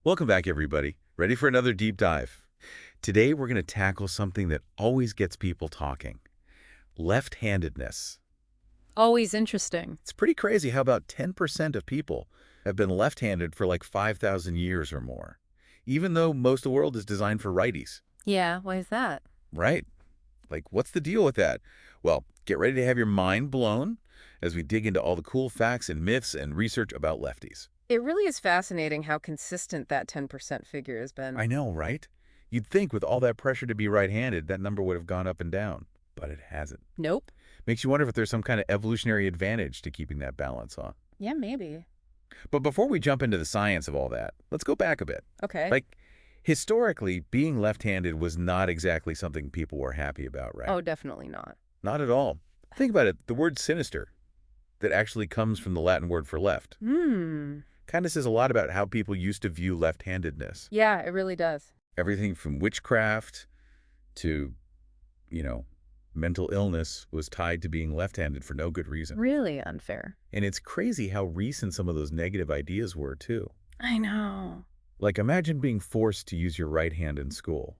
Welcome back, everybody. Ready for another deep dive? Today, we're going to tackle something that always gets people talking. Left-handedness. Always interesting. It's pretty crazy how about 10% of people have been left-handed for like 5,000 years or more, even though most of the world is designed for righties, Yeah, why is that? right? Like, what's the deal with that? Well, get ready to have your mind blown as we dig into all the cool facts and myths and research about lefties. It really is fascinating how consistent that 10% figure has been. I know, right? You'd think with all that pressure to be right-handed, that number would have gone up and down, but it hasn't. Nope. Makes you wonder if there's some kind of evolutionary advantage to keeping that balance, huh? Yeah, maybe. But before we jump into the science of all that, let's go back a bit. Okay. Like, historically, being left-handed was not exactly something people were happy about, right? Oh, definitely not. Not at all. Think about it. The word sinister, that actually comes from the Latin word for left, Hmm. kind of says a lot about how people used to view left-handedness. Yeah, it really does. Everything from witchcraft to, you know, mental illness was tied to being left-handed for no good reason. Really unfair. And it's crazy how recent some of those negative ideas were, too. I know. Like, imagine being forced to use your right hand in school.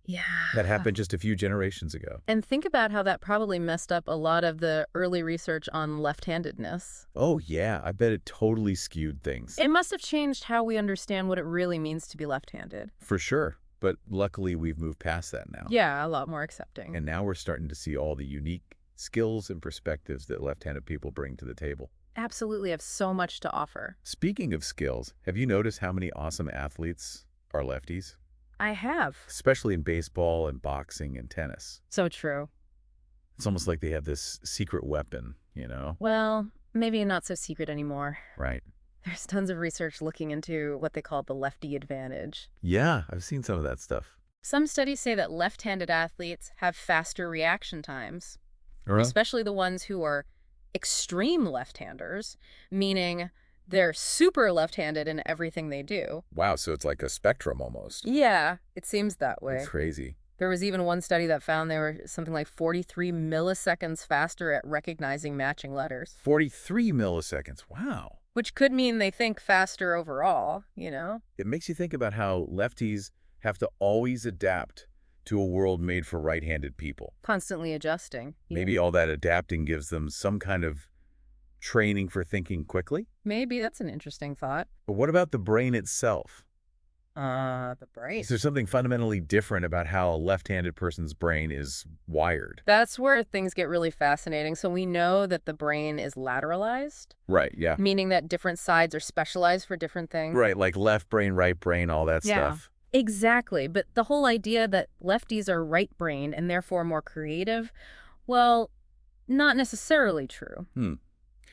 Yeah. That happened just a few generations ago. And think about how that probably messed up a lot of the early research on left-handedness. Oh, yeah, I bet it totally skewed things. It must have changed how we understand what it really means to be left-handed. For sure. But luckily, we've moved past that now. Yeah, a lot more accepting. And now we're starting to see all the unique skills and perspectives that left-handed people bring to the table. Absolutely have so much to offer. Speaking of skills, have you noticed how many awesome athletes are lefties? I have. Especially in baseball and boxing and tennis. So true. It's almost like they have this secret weapon, you know? Well, maybe not so secret anymore. Right. There's tons of research looking into what they call the lefty advantage. Yeah, I've seen some of that stuff. Some studies say that left-handed athletes have faster reaction times, All right. especially the ones who are extreme left-handers, meaning they're super left-handed in everything they do. Wow, so it's like a spectrum almost. Yeah, it seems that way. That's crazy. There was even one study that found they were something like 43 milliseconds faster at recognizing matching letters. 43 milliseconds. Wow. Which could mean they think faster overall, you know? It makes you think about how lefties have to always adapt to a world made for right-handed people. Constantly adjusting. Maybe all that adapting gives them some kind of training for thinking quickly? Maybe that's an interesting thought. But what about the brain itself? The brain. Is there something fundamentally different about how a left-handed person's brain is wired? That's where things get really fascinating. So we know that the brain is lateralized, Right, yeah. meaning that different sides are specialized for different things. Right, like left brain, right brain, all that Yeah. stuff. Exactly. But the whole idea that lefties are right-brained and therefore more creative, well, not necessarily true.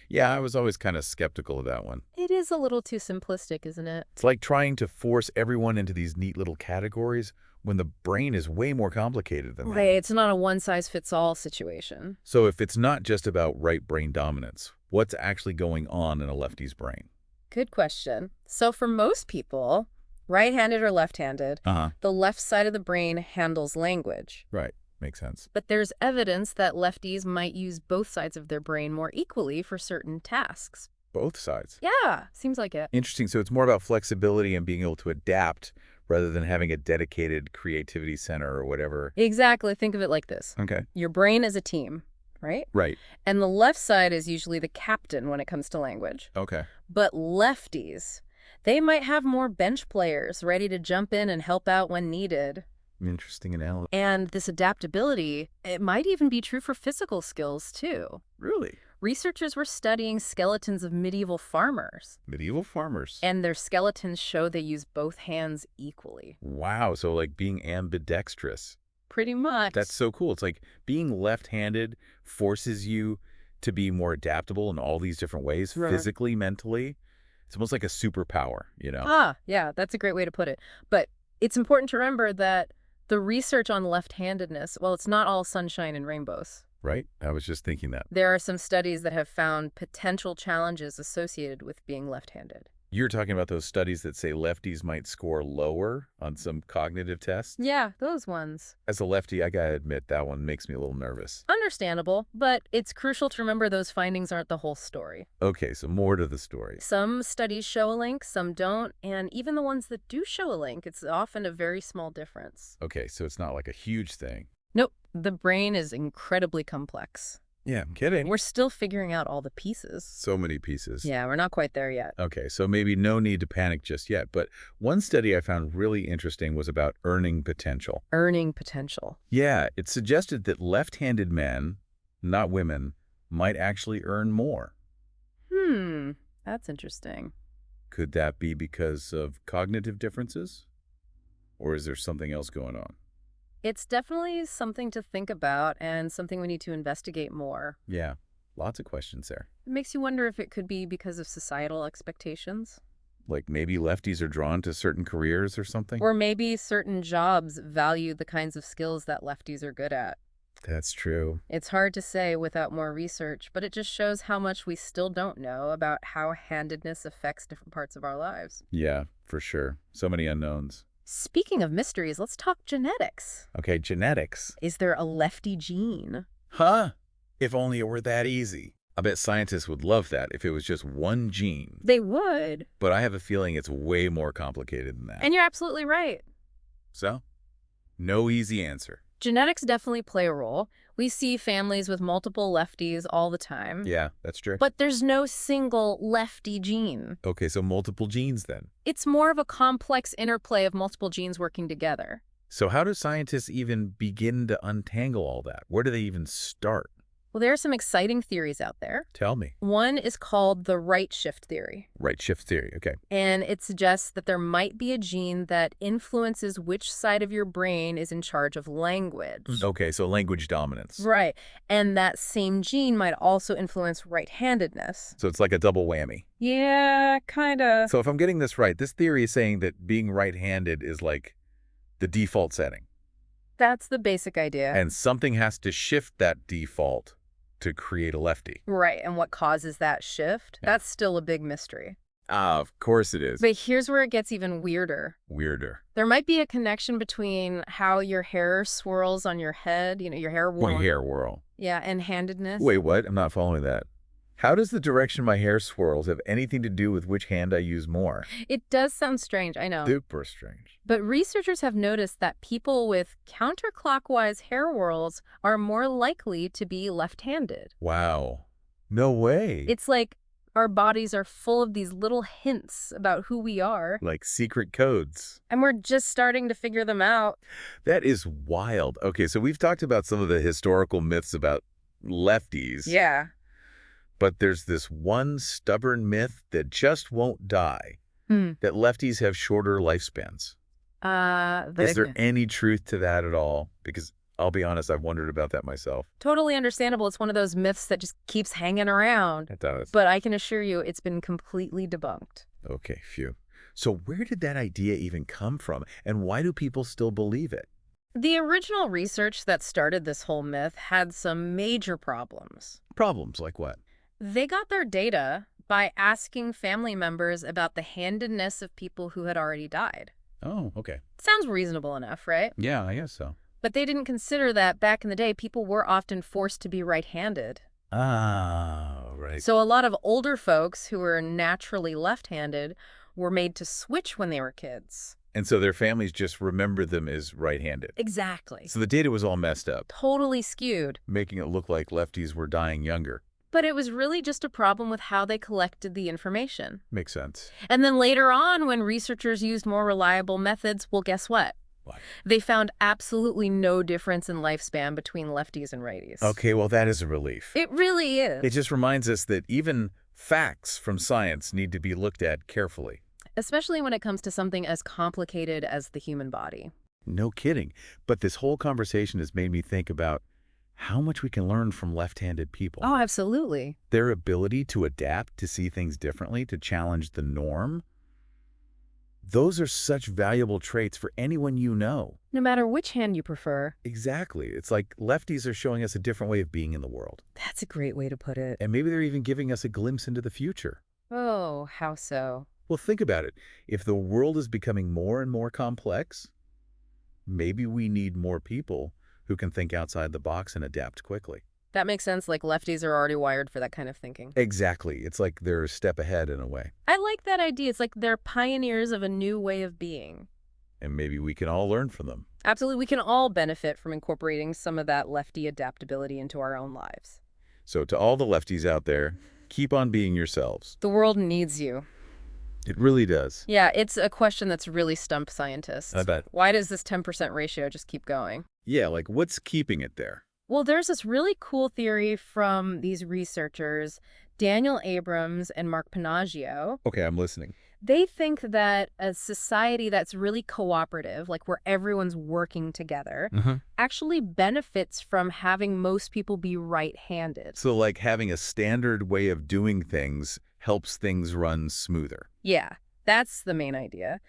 Yeah, I was always kind of skeptical of that one. It is a little too simplistic, isn't it? It's like trying to force everyone into these neat little categories when the brain is way more complicated than that. Right, it's not a one-size-fits-all situation. So if it's not just about right brain dominance, what's actually going on in a lefty's brain? Good question. So for most people, right-handed or left-handed, Uh-huh. the left side of the brain handles language. Right. Makes sense. But there's evidence that lefties might use both sides of their brain more equally for certain tasks. Both sides. Yeah, seems like it. Interesting. So it's more about flexibility and being able to adapt rather than having a dedicated creativity center or whatever. Exactly. Think of it like this. Okay. Your brain is a team, right? Right. And the left side is usually the captain when it comes to language. Okay. But lefties, they might have more bench players ready to jump in and help out when needed. Interesting analogy. And this adaptability, it might even be true for physical skills, too. Really? Researchers were studying skeletons of medieval farmers, Medieval farmers. and their skeletons show they use both hands equally. Wow. So like being ambidextrous. Pretty much. That's so cool. It's like being left-handed forces you to be more adaptable in all these different ways, Right. physically, mentally. It's almost like a superpower, you know? Ah, yeah, that's a great way to put it. But it's important to remember that the research on left-handedness, well, it's not all sunshine and rainbows. Right? I was just thinking that. There are some studies that have found potential challenges associated with being left-handed. You're talking about those studies that say lefties might score lower on some cognitive tests? Yeah, those ones. As a lefty, I gotta admit that one makes me a little nervous. Understandable, but it's crucial to remember those findings aren't the whole story. Okay, so more to the story. Some studies show a link, some don't, and even the ones that do show a link, it's often a very small difference. Okay, so it's not like a huge thing. Nope, the brain is incredibly complex. Yeah, I'm kidding. We're still figuring out all the pieces. So many pieces. Yeah, we're not quite there yet. Okay, so maybe no need to panic just yet, but one study I found really interesting was about earning potential. Earning potential. Yeah, it suggested that left-handed men, not women, might actually earn more. That's interesting. Could that be because of cognitive differences? Or is there something else going on? It's definitely something to think about and something we need to investigate more. Yeah, lots of questions there. It makes you wonder if it could be because of societal expectations. Like maybe lefties are drawn to certain careers or something? Or maybe certain jobs value the kinds of skills that lefties are good at. That's true. It's hard to say without more research, but it just shows how much we still don't know about how handedness affects different parts of our lives. Yeah, for sure. So many unknowns. Speaking of mysteries, let's talk genetics. Okay, genetics. Is there a lefty gene? Huh? If only it were that easy. I bet scientists would love that if it was just one gene. They would. But I have a feeling it's way more complicated than that. And you're absolutely right. So, no easy answer. Genetics definitely play a role. We see families with multiple lefties all the time. Yeah, that's true. But there's no single lefty gene. Okay, so multiple genes then. It's more of a complex interplay of multiple genes working together. So how do scientists even begin to untangle all that? Where do they even start? Well, there are some exciting theories out there. Tell me. One is called the right shift theory. Right shift theory, okay. And it suggests that there might be a gene that influences which side of your brain is in charge of language. Okay, so language dominance. Right. And that same gene might also influence right-handedness. So it's like a double whammy. Yeah, kind of. So if I'm getting this right, this theory is saying that being right-handed is like the default setting. That's the basic idea. And something has to shift that default to create a lefty. Right, and what causes that shift? Yeah. That's still a big mystery. Ah, of course it is. But here's where it gets even weirder. Weirder. There might be a connection between how your hair swirls on your head, your hair My whirl. hair whirl. Yeah, and handedness. Wait, what? I'm not following that. How does the direction my hair swirls have anything to do with which hand I use more? It does sound strange, I know. Super strange. But researchers have noticed that people with counterclockwise hair whirls are more likely to be left-handed. Wow. No way. It's like our bodies are full of these little hints about who we are, like secret codes. and we're just starting to figure them out. That is wild. Okay, so we've talked about some of the historical myths about lefties. Yeah. But there's this one stubborn myth that just won't die, that lefties have shorter lifespans. Is there any truth to that at all? Because I'll be honest, I've wondered about that myself. Totally understandable. It's one of those myths that just keeps hanging around. It does. But I can assure you it's been completely debunked. Okay, phew. So where did that idea even come from? And why do people still believe it? The original research that started this whole myth had some major problems. Problems like what? They got their data by asking family members about the handedness of people who had already died. Oh, okay. Sounds reasonable enough, right? Yeah, I guess so. But they didn't consider that back in the day, people were often forced to be right-handed. Ah, right. So a lot of older folks who were naturally left-handed were made to switch when they were kids. And so their families just remember them as right-handed. Exactly. So the data was all messed up, Totally skewed. making it look like lefties were dying younger. But it was really just a problem with how they collected the information. Makes sense. And then later on, when researchers used more reliable methods, well, guess what? What? They found absolutely no difference in lifespan between lefties and righties. Okay, well, that is a relief. It really is. It just reminds us that even facts from science need to be looked at carefully. Especially when it comes to something as complicated as the human body. No kidding. But this whole conversation has made me think about how much we can learn from left-handed people. Oh, absolutely. Their ability to adapt, to see things differently, to challenge the norm. Those are such valuable traits for anyone you know. No matter which hand you prefer. Exactly. It's like lefties are showing us a different way of being in the world. That's a great way to put it. And maybe they're even giving us a glimpse into the future. Oh, how so? Well, think about it. If the world is becoming more and more complex, maybe we need more people who can think outside the box and adapt quickly. That makes sense, like lefties are already wired for that kind of thinking. Exactly. It's like they're a step ahead in a way. I like that idea. It's like they're pioneers of a new way of being. And maybe we can all learn from them. Absolutely, we can all benefit from incorporating some of that lefty adaptability into our own lives. So to all the lefties out there, keep on being yourselves. The world needs you. It really does. Yeah, it's a question that's really stumped scientists. I bet. Why does this 10% ratio just keep going? Yeah, like what's keeping it there? Well, there's this really cool theory from these researchers, Daniel Abrams and Mark Panaggio. Okay, I'm listening. They think that a society that's really cooperative, like where everyone's working together, actually benefits from having most people be right-handed. So like having a standard way of doing things helps things run smoother. Yeah, that's the main idea.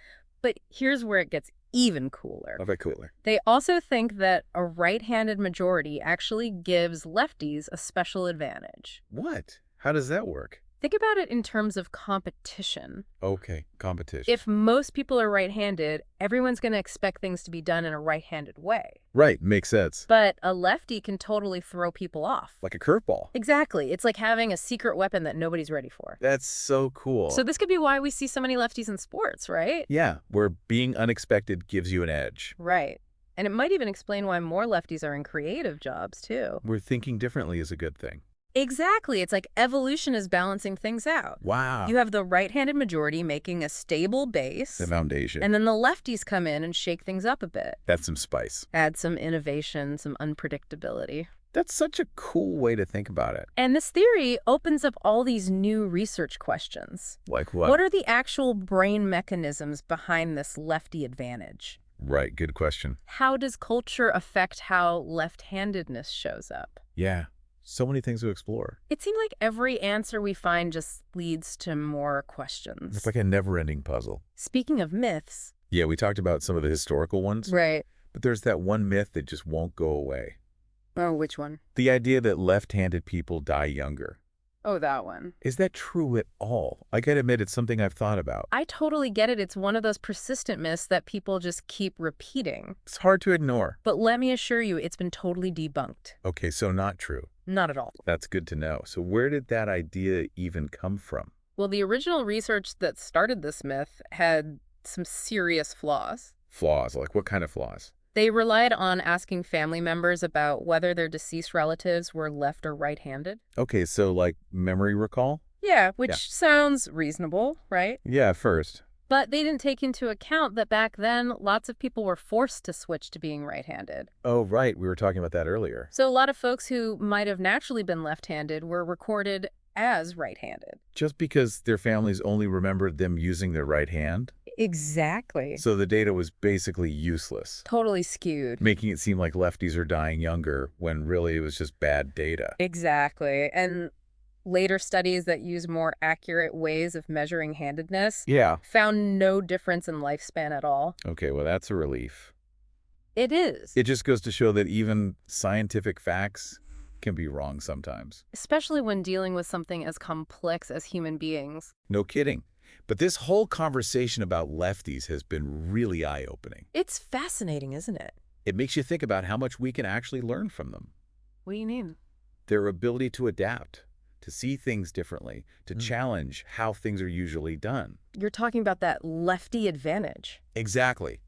But here's where it gets even cooler. Okay, cooler. They also think that a right-handed majority actually gives lefties a special advantage. What? How does that work? Think about it in terms of competition. Okay, competition. If most people are right-handed, everyone's going to expect things to be done in a right-handed way. Right, makes sense. But a lefty can totally throw people off. Like a curveball. Exactly. It's like having a secret weapon that nobody's ready for. That's so cool. So this could be why we see so many lefties in sports, right? Yeah, where being unexpected gives you an edge. Right. And it might even explain why more lefties are in creative jobs, too. Where thinking differently is a good thing. Exactly. It's like evolution is balancing things out. Wow. You have the right-handed majority making a stable base. The foundation. And then the lefties come in and shake things up a bit. That's some spice. Add some innovation, some unpredictability. That's such a cool way to think about it. And this theory opens up all these new research questions. Like what? What are the actual brain mechanisms behind this lefty advantage? Right, good question. How does culture affect how left-handedness shows up? Yeah. So many things to explore. It seems like every answer we find just leads to more questions. It's like a never-ending puzzle. Speaking of myths. Yeah, we talked about some of the historical ones. Right. But there's that one myth that just won't go away. Oh, which one? The idea that left-handed people die younger. Oh, that one. Is that true at all? I gotta admit, it's something I've thought about. I totally get it. It's one of those persistent myths that people just keep repeating. It's hard to ignore. But let me assure you, it's been totally debunked. Okay, so not true. Not at all. That's good to know. So where did that idea even come from? Well, the original research that started this myth had some serious flaws. Flaws? Like what kind of flaws? They relied on asking family members about whether their deceased relatives were left or right-handed. Okay, so like memory recall? Yeah, which sounds reasonable, right? Yeah, first. But they didn't take into account that back then, lots of people were forced to switch to being right-handed. Oh, right. We were talking about that earlier. So a lot of folks who might have naturally been left-handed were recorded as right-handed. Just because their families only remembered them using their right hand? Exactly. So the data was basically useless. Totally skewed. Making it seem like lefties are dying younger when really it was just bad data. Exactly. And later studies that use more accurate ways of measuring handedness found no difference in lifespan at all. Okay, well, that's a relief. It is. It just goes to show that even scientific facts can be wrong sometimes. Especially when dealing with something as complex as human beings. No kidding. But this whole conversation about lefties has been really eye-opening. It's fascinating, isn't it? It makes you think about how much we can actually learn from them. What do you mean? Their ability to adapt, to see things differently, to challenge how things are usually done. You're talking about that lefty advantage. Exactly.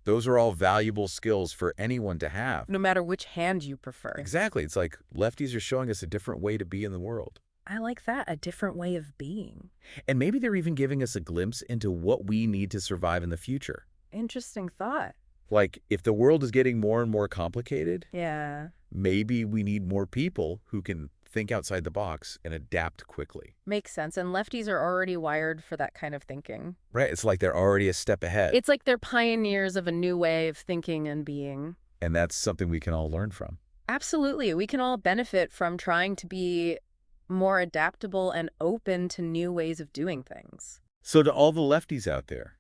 Those are all valuable skills for anyone to have. No matter which hand you prefer. Exactly. It's like lefties are showing us a different way to be in the world. I like that, a different way of being. And maybe they're even giving us a glimpse into what we need to survive in the future. Interesting thought. Like, if the world is getting more and more complicated, Yeah. maybe we need more people who can think outside the box and adapt quickly. Makes sense. And lefties are already wired for that kind of thinking. Right? It's like they're already a step ahead. It's like they're pioneers of a new way of thinking and being. And that's something we can all learn from. Absolutely. We can all benefit from trying to be more adaptable and open to new ways of doing things. So to all the lefties out there,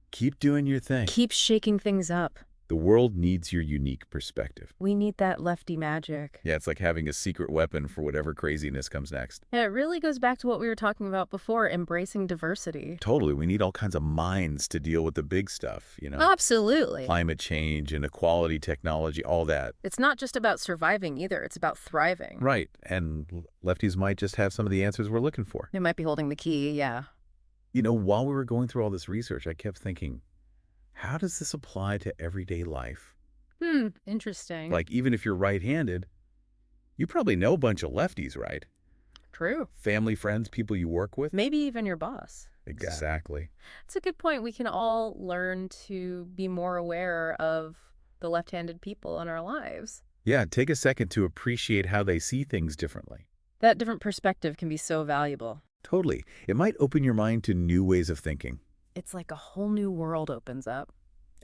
keep doing your thing. Keep shaking things up. The world needs your unique perspective. We need that lefty magic. Yeah, it's like having a secret weapon for whatever craziness comes next. Yeah, it really goes back to what we were talking about before, embracing diversity. Totally. We need all kinds of minds to deal with the big stuff, Absolutely. Climate change, inequality, technology, all that. It's not just about surviving either. It's about thriving. Right. And lefties might just have some of the answers we're looking for. They might be holding the key, yeah. While we were going through all this research, I kept thinking, how does this apply to everyday life? Interesting. Like, even if you're right-handed, you probably know a bunch of lefties, right? True. Family, friends, people you work with? Maybe even your boss. Exactly. It's a good point. We can all learn to be more aware of the left-handed people in our lives. Yeah, take a second to appreciate how they see things differently. That different perspective can be so valuable. Totally. It might open your mind to new ways of thinking. It's like a whole new world opens up.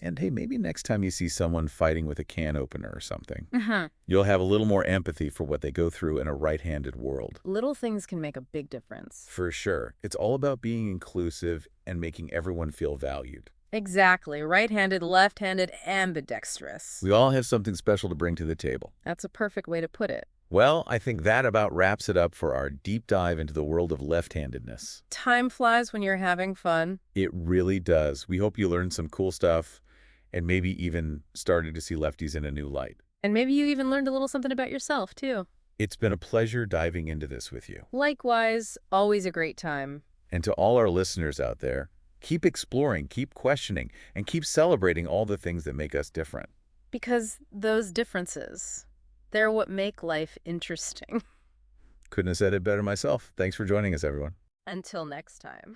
And hey, maybe next time you see someone fighting with a can opener or something, Uh-huh. you'll have a little more empathy for what they go through in a right-handed world. Little things can make a big difference. For sure. It's all about being inclusive and making everyone feel valued. Exactly. Right-handed, left-handed, ambidextrous. We all have something special to bring to the table. That's a perfect way to put it. Well, I think that about wraps it up for our deep dive into the world of left-handedness. Time flies when you're having fun. It really does. We hope you learned some cool stuff and maybe even started to see lefties in a new light. And maybe you even learned a little something about yourself, too. It's been a pleasure diving into this with you. Likewise, always a great time. And to all our listeners out there, keep exploring, keep questioning, and keep celebrating all the things that make us different. Because those differences, they're what make life interesting. Couldn't have said it better myself. Thanks for joining us, everyone. Until next time.